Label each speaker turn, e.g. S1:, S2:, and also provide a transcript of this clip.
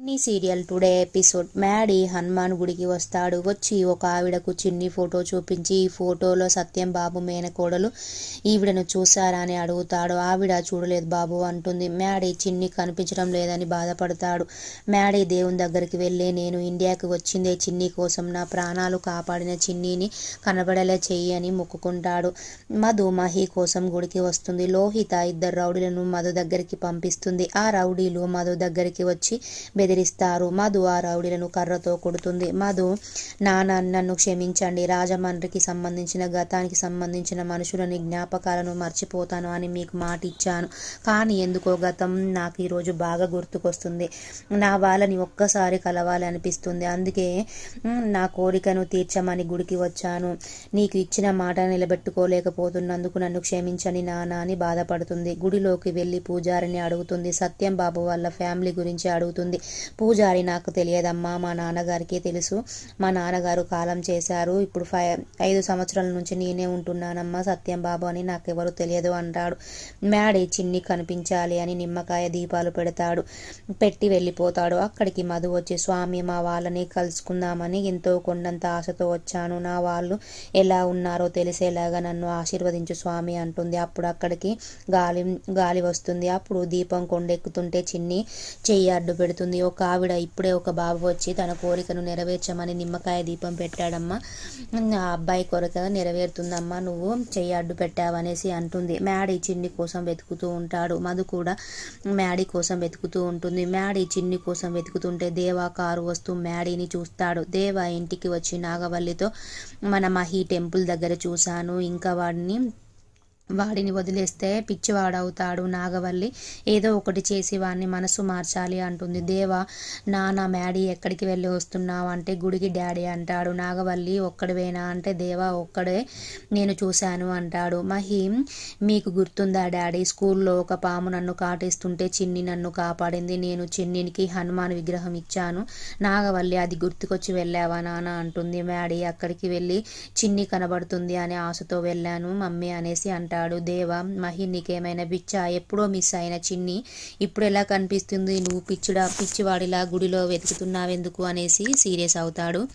S1: చిన్ని serial today episode. Maddy Hanuman గుడికి వస్తాడు. వచ్చి ఒక ఆవిడకు చిన్ని ఫోటో చూపించి, ఈ ఫోటోలో సత్యం బాబు మేనకోడలు ఈవిడను చూసారా అని అడుగుతాడు. ఆవిడ చూడలేదు బాబు అంటుంది. మ్యాడీ చిన్ని కనిపించడం లేదని బాధపడతాడు. మ్యాడీ దేవుని దగ్గరికి వెళ్ళి, నేను ఇండియాకి వచ్చిందే చిన్ని కోసం, నా ప్రాణాలు కాపాడిన చిన్నిని కనబడేలా చెయ్యి అని మొక్కుకుంటాడు. మధు మహి కోసం గుడికి వస్తుంది. లోహిత ఇద్దరు రౌడీలను మధు దగ్గరికి పంపిస్తుంది. ఆ రౌడీలు మధు దగ్గరికి వచ్చి బెదిరిస్తారు. మధు ఆ రౌడీలను కర్రతో కొడుతుంది. మధు, నన్ను క్షమించండి, రాజమండ్రికి సంబంధించిన గతానికి సంబంధించిన మనుషులని జ్ఞాపకాలను మర్చిపోతాను అని మీకు మాట ఇచ్చాను. కానీ ఎందుకో గతం నాకు ఈరోజు బాగా గుర్తుకొస్తుంది. నా వాళ్ళని ఒక్కసారి కలవాలి అనిపిస్తుంది. అందుకే నా కోరికను తీర్చమని గుడికి వచ్చాను. నీకు ఇచ్చిన మాట నిలబెట్టుకోలేకపోతున్నందుకు నన్ను క్షమించని నాన్న అని బాధపడుతుంది. గుడిలోకి వెళ్ళి పూజారిని అడుగుతుంది. సత్యం బాబు వాళ్ళ ఫ్యామిలీ గురించి అడుగుతుంది. పూజారి, నాకు తెలియదమ్మా, మా నాన్నగారికి తెలుసు. మా నాన్నగారు కాలం చేశారు. ఇప్పుడు 5 సంవత్సరాల నుంచి నేనే ఉంటున్నానమ్మా సత్యం బాబు అని నాకెవరు తెలియదు అంటాడు. మ్యాడీ చిన్ని కనిపించాలి అని నిమ్మకాయ దీపాలు పెట్టి వెళ్ళిపోతాడు. అక్కడికి మధు వచ్చి, స్వామి, మా వాళ్ళని కలుసుకుందామని ఎంతో కొండంత ఆశతో వచ్చాను. నా వాళ్ళు ఎలా ఉన్నారో తెలిసేలాగా నన్ను ఆశీర్వదించు స్వామి అంటుంది. అప్పుడు అక్కడికి గాలి వస్తుంది. అప్పుడు దీపం కొండెక్కుతుంటే చిన్ని చెయ్యి అడ్డు పెడుతుంది. ఒక ఆవిడ, ఇప్పుడే ఒక బాబు వచ్చి తన కోరికను నెరవేర్చమని నిమ్మకాయ దీపం పెట్టాడమ్మా, ఆ అబ్బాయి కోరిక నెరవేరుతుందమ్మా, నువ్వు చెయ్యి అడ్డు పెట్టావనేసి అంటుంది. మ్యాడీ చిన్ని కోసం వెతుకుతూ ఉంటాడు. మధు కూడా మ్యాడీ కోసం వెతుకుతూ ఉంటుంది. మ్యాడీ చిన్ని కోసం వెతుకుతుంటే దేవా కారు వస్తూ మ్యాడీని చూస్తాడు. దేవా ఇంటికి వచ్చి నాగవల్లితో, మన మహి టెంపుల్ దగ్గర చూశాను, ఇంకా వాడిని వదిలేస్తే పిచ్చివాడవుతాడు. నాగవల్లి ఏదో ఒకటి చేసి వాడిని మనసు మార్చాలి అంటుంది. దేవా, నాన్న మ్యాడీ ఎక్కడికి వెళ్ళి వస్తున్నావు అంటే, గుడికి డాడీ అంటాడు. నాగవల్లి, ఒక్కడివేనా అంటే, దేవా ఒక్కడే, నేను చూశాను అంటాడు. మహి, మీకు గుర్తుందా డాడీ, స్కూల్లో ఒక పాము నన్ను కాటేస్తుంటే చిన్ని నన్ను కాపాడింది, నేను చిన్నికి హనుమాన్ విగ్రహం ఇచ్చాను. నాగవల్లి, అది గుర్తుకొచ్చి వెళ్ళావా నాన్న అంటుంది. మ్యాడీ, అక్కడికి వెళ్ళి చిన్ని కనబడుతుంది అనే ఆశతో వెళ్ళాను మమ్మీ అనేసి అంటాడు. దేవా, మహి నీకేమైనా పిచ్చా, ఎప్పుడో మిస్ అయిన చిన్ని ఇప్పుడు ఎలా కనిపిస్తుంది, నువ్వు పిచ్చివాడిలా గుడిలో వెతుకుతున్నావెందుకు అనేసి సీరియస్ అవుతాడు.